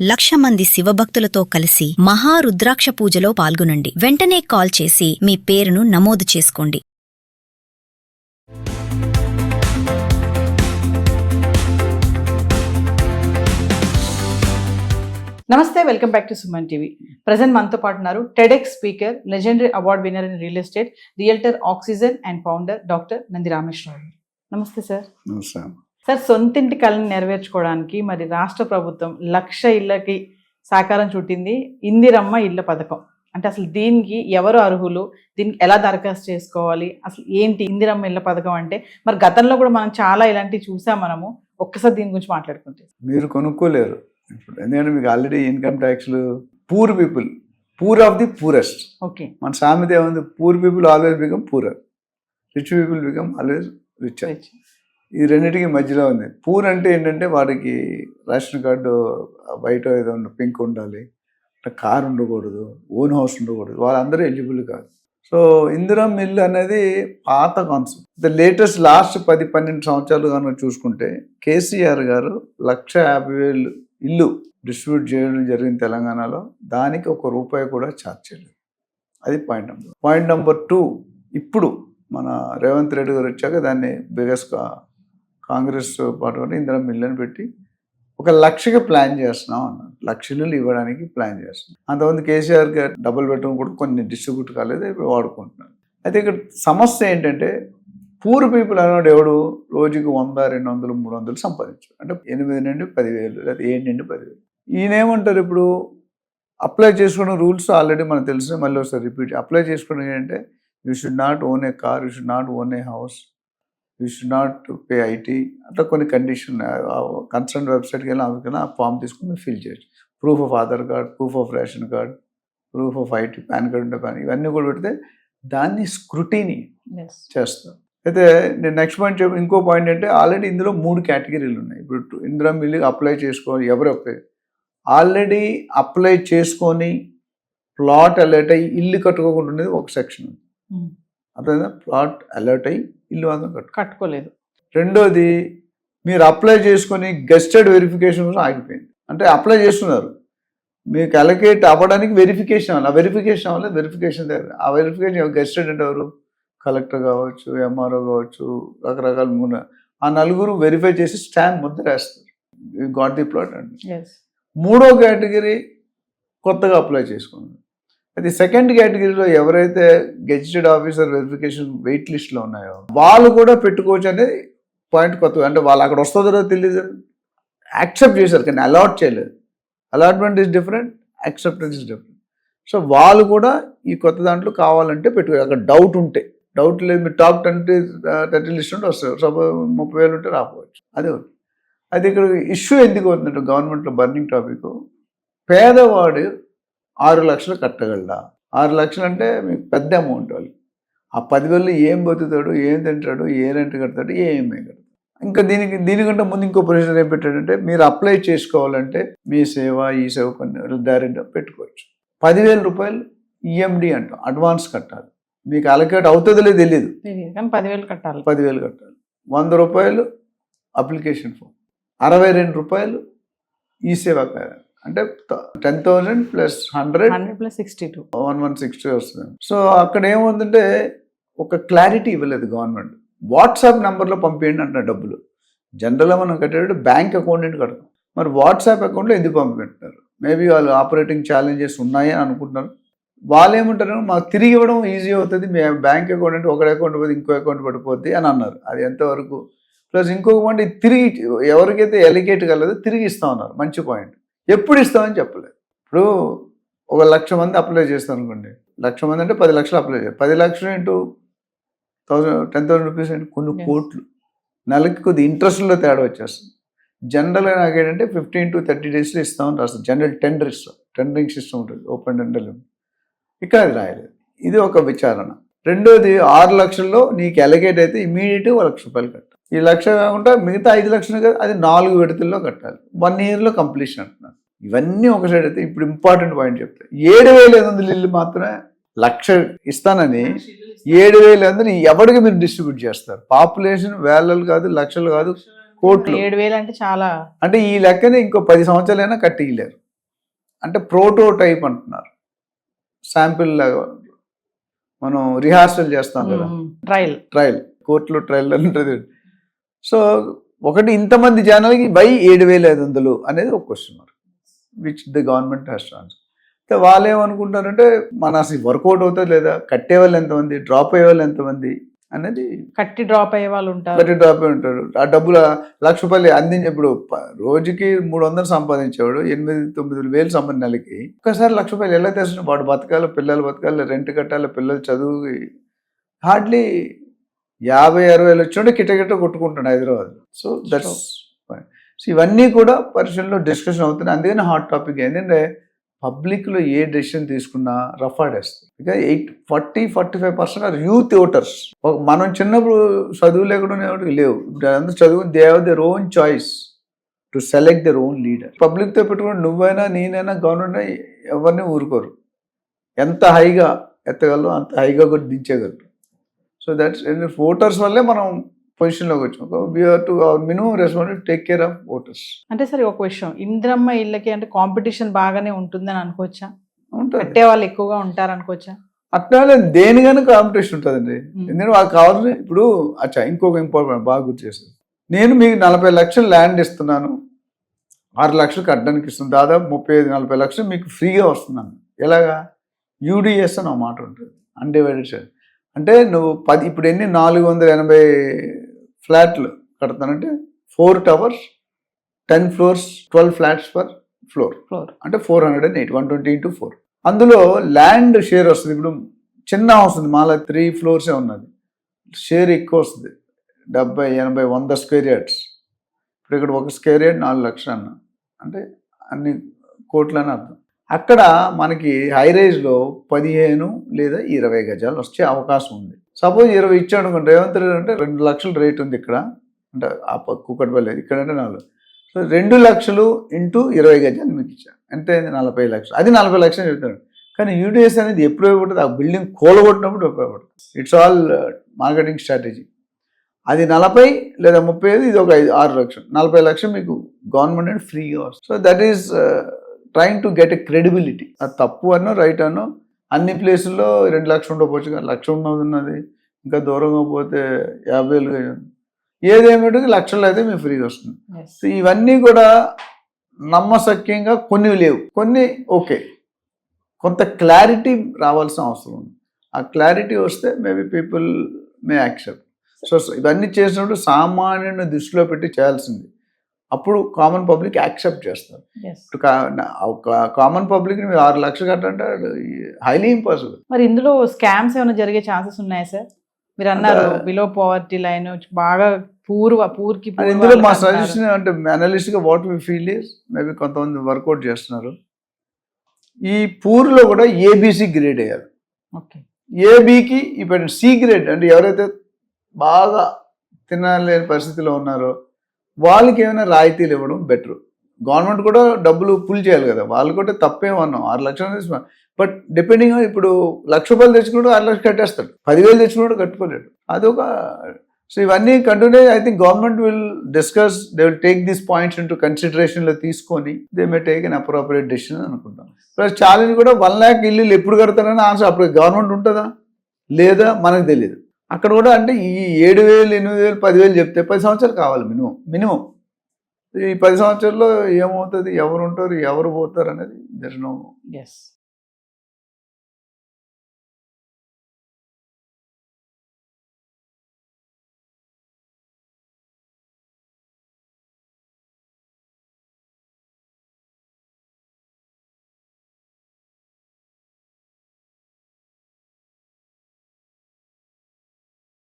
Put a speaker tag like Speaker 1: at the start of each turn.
Speaker 1: 1,00,000 మంది శివభక్తులతో కలిసి మహారుద్రాక్ష పూజలో పాల్గొనండి. వెంటనే కాల్ చేసి మీ పేరును నమోదు చేసుకోండి.
Speaker 2: నమస్తే, welcome back to Suman TV. Present మనతో పాటు ఉన్నారు TEDx speaker, legendary award winner in real estate, realtor oxygen and founder doctor Nandi Rameshwar Rao. నమస్తే సార్. సార్, సొంతింటి కళని నెరవేర్చుకోవడానికి మరి రాష్ట్ర ప్రభుత్వం 1,00,000 ఇళ్లకి సాకారం చుట్టింది ఇందిరమ్మ ఇళ్ల పథకం. అంటే అసలు దీనికి ఎవరు అర్హులు, దీనికి ఎలా దరఖాస్తు చేసుకోవాలి, అసలు ఏంటి ఇందిరమ్మ ఇళ్ల పథకం అంటే? మరి గతంలో కూడా మనం చాలా ఇలాంటివి చూసాం. మనము ఒక్కసారి దీని గురించి మాట్లాడుకుంటే.
Speaker 3: మీరు కొనుక్కోలేరు ఇప్పుడు, ఎందుకంటే మీకు ఆల్రెడీ ఇన్కమ్ ట్యాక్స్లు poor people, poor of the poorest.
Speaker 2: Okay,
Speaker 3: మన సామెత ఏముంది? Poor people always become poorer, rich people become always richer. ఈ రెండింటికి మధ్యలో ఉంది. పూర్ అంటే ఏంటంటే వాడికి రేషన్ కార్డు బయట ఏదో పింక్ ఉండాలి, కార్ ఉండకూడదు, ఓన్ హౌస్ ఉండకూడదు, వాళ్ళందరూ ఎలిజిబుల్ కాదు. సో ఇందిరమ్మ ఇల్లు అనేది పాత కాన్సెప్ట్. ద లేటెస్ట్ లాస్ట్ 10-12 సంవత్సరాలు కనుక చూసుకుంటే కేసీఆర్ గారు 1,50,000 ఇల్లు డిస్ట్రిబ్యూట్ చేయడం జరిగింది తెలంగాణలో. దానికి ₹1 కూడా ఛార్జ్ చేయలేదు. అది పాయింట్ నెంబర్ 2. ఇప్పుడు మన రేవంత్ రెడ్డి గారు వచ్చాక దాన్ని బిగ్గెస్ట్ కాంగ్రెస్ పార్టీ ఇందిరమ్మ ఇల్లు అని పెట్టి 1,00,000కి ప్లాన్ చేస్తున్నాం అన్నారు. 1,00,000 ఇల్లు ఇవ్వడానికి ప్లాన్ చేస్తున్నాం. అంతమంది కేసీఆర్ గారు డబుల్ బెడ్రూమ్ కూడా కొన్ని డిస్ట్రిబ్యూట్ కాలేదు, ఇప్పుడు వాడుకుంటున్నారు. అయితే ఇక్కడ సమస్య ఏంటంటే పూర్ పీపుల్ అన్నాడు ఎవడు రోజుకి 100, 200, 300 సంపాదించారు. అంటే 8 నుండి 10,000 లేదా 7 నుండి 10,000. ఈయనేమంటారు ఇప్పుడు అప్లై చేసుకున్న రూల్స్ ఆల్రెడీ మనకు తెలిసిన, మళ్ళీ ఒకసారి రిపీట్. అప్లై చేసుకోవడం ఏంటంటే you should not own A car, you should not own A house, you should not pay IT, అట్లా కొన్ని కండిషన్. కన్సర్న్ వెబ్సైట్కి వెళ్ళి అందుకని ఆ ఫామ్ తీసుకుని ఫిల్ చేయొచ్చు. Proof of Aadhaar card, proof of ration card, proof of IT, pan card ఉంటే pan, ఇవన్నీ కూడా పెడితే దాన్ని స్క్రూటీని చేస్తారు. అయితే నేను నెక్స్ట్ పాయింట్ ఇంకో పాయింట్ అంటే ఆల్రెడీ ఇందులో 3 కేటగిరీలు ఉన్నాయి. ఇప్పుడు ఇందిరమ్మ ఇల్లు అప్లై చేసుకోవాలి. ఎవరు ఆల్రెడీ అప్లై చేసుకొని ప్లాట్ అలర్ట్ అయ్యి ఇల్లు కట్టుకోకుండా ఉండేది ఒక సెక్షన్ ఉంది. అర్థమైందా? ప్లాట్ అలర్ట్ అయ్యి ఇల్లు అందరం
Speaker 2: కట్టుకోలేదు.
Speaker 3: రెండోది, మీరు అప్లై చేసుకొని గెస్టెడ్ వెరిఫికేషన్ కూడా ఆగిపోయింది. అంటే అప్లై చేస్తున్నారు, మీకు అలొకేట్ అవ్వడానికి వెరిఫికేషన్ అవ్వాలి. ఆ వెరిఫికేషన్ అవ్వాలి, వెరిఫికేషన్ దగ్గర ఆ వెరిఫికేషన్ గెస్టెడ్ అంటే ఎవరు? కలెక్టర్ కావచ్చు, ఎంఆర్ఓ కావచ్చు, రకరకాల ఆ 4 వెరిఫై చేసి స్టాంప్ ముద్ర వేస్తారు, యూ గాట్ ది ప్లాట్ అండి. మూడో కేటగిరీ కొత్తగా అప్లై చేసుకున్నారు. అది సెకండ్ కేటగిరీలో ఎవరైతే గెజిటెడ్ ఆఫీసర్ వెరిఫికేషన్ వెయిట్ లిస్ట్లో ఉన్నాయో వాళ్ళు కూడా పెట్టుకోవచ్చు అనేది పాయింట్ కొత్తగా. అంటే వాళ్ళు అక్కడ వస్తుందో తెలియదు, యాక్సెప్ట్ చేశారు కానీ అలాట్ చేయలేదు. Allotment is different, acceptance is different. So వాళ్ళు కూడా ఈ కొత్త దాంట్లో కావాలంటే పెట్టుకో. అక్కడ డౌట్ ఉంటే, డౌట్ లేదు, మీరు టాప్ 30 లిస్ట్ ఉంటే వస్తారు. సపోజ్ 30,000 ఉంటే రాకపోవచ్చు. అదే ఒకటి. అది ఇక్కడ ఇష్యూ ఎందుకు అవుతుందంటే గవర్నమెంట్లో బర్నింగ్ టాపిక్, పేదవాడు 6 లక్షలు కట్టగలడా? 6 లక్షలు అంటే మీకు పెద్ద అమౌంట్. వాళ్ళు ఆ 10,000 ఏం బతుకుతాడు, ఏం తింటాడు, ఏ రెంట్ కడతాడు, ఏమీ కడతాడు. ఇంకా దీనికంటే ముందు ఇంకో ప్రొసీజర్ ఏం పెట్టాడంటే, మీరు అప్లై చేసుకోవాలంటే మీ సేవ, ఈ సేవ కొన్ని దారిలో పెట్టుకోవచ్చు. ₹10,000 ఈఎండి అంటాం, అడ్వాన్స్ కట్టాలి. మీకు అలొకేట్ అవుతుందో లేదో తెలియదు,
Speaker 2: 10,000 కట్టాలి.
Speaker 3: 10,000 కట్టాలి. ₹100 అప్లికేషన్ ఫామ్, ₹62 ఈ సేవ. అంటే 10,000 + 100
Speaker 2: + 62
Speaker 3: 160 వస్తుంది. సో అక్కడ ఏముందంటే ఒక క్లారిటీ ఇవ్వలేదు గవర్నమెంట్. వాట్సాప్ నెంబర్లో పంపేయండి అంటున్నారు డబ్బులు. జనరల్గా మనం కట్టేటప్పుడు బ్యాంక్ అకౌంట్ నుండి కడతాం, మరి వాట్సాప్ అకౌంట్లో ఎందుకు పంపిపెట్టినారు? మేబీ వాళ్ళు ఆపరేటింగ్ ఛాలెంజెస్ ఉన్నాయి అని అనుకుంటున్నారు. వాళ్ళు ఏమంటారు, మాకు తిరిగి ఇవ్వడం ఈజీ అవుతుంది, మీ బ్యాంక్ అకౌంట్ అంటే ఒకటి అకౌంట్ పోతే ఇంకో అకౌంట్ పడిపోద్ది అని అన్నారు. అది ఎంతవరకు? ప్లస్ ఇంకొక పాయింట్, తిరిగి ఎవరికైతే ఎలిగేట్ కలదో తిరిగి ఇస్తామన్నారు. మంచి పాయింట్. ఎప్పుడు ఇస్తామని చెప్పలేదు. ఇప్పుడు 1,00,000 మంది అప్లై చేస్తాను అనుకోండి, 1,00,000 మంది అంటే 10 లక్షలు అప్లై చేయాలి. 10 లక్షలు ఇంటూ 10,000 రూపీస్ అంటే కొన్ని కోట్లు. నెలకి కొద్ది ఇంట్రెస్ట్లో తేడా వచ్చేస్తుంది. జనరల్గా నాకు ఏంటంటే 15 to 30 డేస్లో ఇస్తామని రాస్తుంది. జనరల్ టెండరింగ్ సిస్టమ్ ఉంటుంది, ఓపెన్ టెండర్. ఇక్కడ అది రాయలేదు. ఇది ఒక విచారణ. రెండోది, 6 లక్షల్లో నీకు ఎలగేట్ అయితే ఇమీడియట్గా ₹1,00,000 కట్టాలి. ఈ 1,00,000 కాకుండా మిగతా 5 లక్షలు కదా, అది 4 విడతల్లో కట్టాలి. 1 ఇయర్లో కంప్లీషన్ అంటున్నారు. ఇవన్నీ ఒక సైడ్ అయితే, ఇప్పుడు ఇంపార్టెంట్ పాయింట్ చెప్తే 7,500 ఇల్లు మాత్రమే 1,00,000 ఇస్తానని 7,500 ఎవరికి మీరు డిస్ట్రిబ్యూట్ చేస్తారు? పాపులేషన్ వేలలు కాదు, లక్షలు కాదు, కోట్లు.
Speaker 2: 7,000 అంటే చాలా.
Speaker 3: అంటే ఈ లెక్కనే ఇంకో 10 సంవత్సరాలైనా కట్టియలేరు. అంటే ప్రోటోటైప్ అంటున్నారు, శాంపిల్ లాగా మనం రిహార్సల్ చేస్తాం కదా, ట్రయల్ కోర్టులో ట్రయల్ ఉంటుంది. సో ఒకటి ఇంతమంది జనాలకి బై 7,500 అనేది ఒక question mark which the government has to answer. అయితే వాళ్ళు ఏమనుకుంటారంటే మన అసలు వర్కౌట్ అవుతుంది లేదా, కట్టే వాళ్ళు ఎంతమంది, డ్రాప్ అయ్యే వాళ్ళు ఎంతమంది అనేది.
Speaker 2: కట్టి డ్రాప్ అయ్యే వాళ్ళు ఉంటారు,
Speaker 3: కట్టి డ్రాప్ అయ్యి ఉంటారు. ఆ డబ్బులు ₹1,00,000 అందించి ఇప్పుడు రోజుకి 300 సంపాదించేవాడు 8,000-9,000 వేలు సంబంధం నెలకి ఒక్కసారి ₹1,00,000 ఎలా తెచ్చిన వాడు బతకాలి, పిల్లలు బతకాలి, రెంట్ కట్టాలి, పిల్లలు చదువు హార్డ్లీ 50-60 వచ్చి కిటకిట కొట్టుకుంటాడు హైదరాబాద్. సో దట్స్ సో ఇవన్నీ కూడా పరిశీలనలో డిస్కషన్ అవుతున్నాయి. అందుకని హాట్ టాపిక్ ఏంటంటే పబ్లిక్లో ఏ డెసిషన్ తీసుకున్నా రఫ్ ఆడేస్తుంది. ఇక 40-45% ఆర్ యూత్ ఓటర్స్. మనం చిన్నప్పుడు చదువు లేకుండా లేవు, ఇప్పుడు అందరూ చదువు, they have their own choice to select their own leader. పబ్లిక్తో పెట్టుకుని నువ్వైనా నేనైనా గవర్నమెంట్ ఎవరిని ఊరుకోరు, ఎంత హైగా ఎత్తగలరు అంత హైగా కూడా దించగలరు. సో దట్స్ ఓటర్స్ వల్లే మనం పొజిషన్లోకి వచ్చాం. We have to our minimum responsibility take care of voters.
Speaker 2: అంటే సరే ఒక విషయం, ఇంద్రమ్మ ఇళ్ళకి అంటే కాంపిటీషన్ బాగానే ఉంటుందని అనుకోవచ్చా?
Speaker 3: ఉంటుంది,
Speaker 2: కట్టే వాళ్ళు ఎక్కువగా ఉంటారు అనుకోవచ్చా?
Speaker 3: అట్లా దేనికైనా కాంపిటీషన్ ఉంటుందండి. ఎందుకంటే వాళ్ళకి కావాల్సింది ఇప్పుడు ఇంకొక ఇంపార్టెంట్ బాగా గుర్తు చేస్తుంది. నేను మీకు 40 లక్షలు ల్యాండ్ ఇస్తున్నాను, 6 లక్షలు కట్టడానికి ఇస్తున్నాను, దాదాపు 35-40 లక్షలు మీకు ఫ్రీగా వస్తున్నాను. ఎలాగా? యూడిఎస్ అని ఒక మాట ఉంటుంది, అన్డివైడెడ్ షేర్. అంటే నువ్వు ఇప్పుడు ఎన్ని 480 ఫ్లాట్లు కడతానంటే 4 towers, 10 floors, 12 flats per floor, అంటే 480, 120 into 4. అందులో ల్యాండ్ షేర్ వస్తుంది. ఇప్పుడు చిన్న హౌస్ ఉంది, మాలా 3 floors ఉన్నది, షేర్ ఎక్కువ వస్తుంది, 70, 80, 100 square yards. ఇప్పుడు ఇక్కడ 1 square yard 4 లక్షలు అన్న అంటే అన్ని కోట్లు అని అర్థం. అక్కడ మనకి హైరైజ్లో 15 లేదా 20 గజాలు వచ్చే అవకాశం ఉంది. సపోజ్ 20 ఇచ్చాడు అనుకోండి, రేవంత్ రెడ్డి అంటే 2 లక్షలు రేట్ ఉంది ఇక్కడ, అంటే ఆ కూకట్పల్లి ఇక్కడ అంటే 4. సో 2 లక్షలు ఇంటూ 20 గజాలు మీకు ఇచ్చాను, ఎంత అయింది? 40 లక్షలు. అది 40 లక్షలు చెప్తాడు. కానీ యూడిఎస్ అనేది ఎప్పుడు ఉపయోగపడుతుంది? ఆ బిల్డింగ్ కూలగొట్టినప్పుడు ఉపయోగపడుతుంది. It's all marketing strategy. అది 40 లేదా 35, ఇది ఒక 6 లక్షలు, 40 లక్షలు మీకు గవర్నమెంట్ అనేది ఫ్రీగా వస్తుంది. So that is trying to get a credibility. అది తప్పు అన్నో రైట్ అన్నో అన్ని ప్లేసుల్లో 2 లక్షలు ఉండకపోవచ్చు, 1 లక్ష ఉన్నది, ఇంకా దూరంగా పోతే 50,000, ఏదేమిటి లక్షల్లో అయితే మీకు ఫ్రీగా వస్తుంది. సో ఇవన్నీ కూడా నమ్మశక్యంగా కొన్ని లేవు, కొన్ని ఓకే, కొంత క్లారిటీ రావాల్సిన అవసరం ఉంది. ఆ క్లారిటీ వస్తే maybe people may accept. So ఇవన్నీ చేసినప్పుడు సామాన్యుని దృష్టిలో పెట్టి చేయాల్సింది, అప్పుడు కామన్ పబ్లిక్ యాక్సెప్ట్ చేస్తారు. ఇప్పుడు కామన్ పబ్లిక్ 6 లక్షలు కట్టంటే హైలీ ఇంపాసిబుల్.
Speaker 2: మరి ఇందులో స్కామ్స్ ఏమైనా జరిగే ఛాన్సెస్ ఉన్నాయా సార్? మీరు అన్నారు బిలో పవర్టీ లైన్ బాగా పూర్కి.
Speaker 3: ఇందులో మా సజెషన్ అంటే అనలిస్ట్ గా what we feel is maybe కొంతమంది వర్కౌట్ చేస్తున్నారు. ఈ పూర్లో కూడా ఏబిసి గ్రేడ్ వేయాలి. ఏబికి ఇప్పుడు సి గ్రేడ్ అంటే ఎవరైతే బాగా తినలేని పరిస్థితిలో ఉన్నారో వాళ్ళకి ఏమైనా రాయితీలు ఇవ్వడం బెటర్. గవర్నమెంట్ కూడా డబ్బులు పుల్ చేయాలి కదా, వాళ్ళు కూడా తప్పేమన్నాం 6 లక్షలు తీసుకున్నాం. బట్ డిపెండింగ్ ఇప్పుడు ₹1,00,000 తెచ్చుకున్నాడు 6 లక్షలు కట్టేస్తాడు, 10,000 తెచ్చుకున్నాడు కట్టుకోలేడు. అదొక సో ఇవన్నీ continue. I think government will discuss, they will take these points into కన్సిడరేషన్లో తీసుకొని they may take an appropriate decision అనుకుంటాం. ప్లస్ ఛాలెంజ్ కూడా 1 lakh ఇల్లు ఎప్పుడు కడతారని ఆన్సర్ అప్పుడు గవర్నమెంట్ ఉంటుందా లేదా మనకు తెలియదు. అక్కడ కూడా అంటే ఈ 7,000, 8,000, 10,000 చెప్తే 10 సంవత్సరాలు కావాలి మినిమం. ఈ 10 సంవత్సరాల్లో ఏమవుతుంది, ఎవరు ఉంటారు, ఎవరు పోతారు అనేది దర్ నో.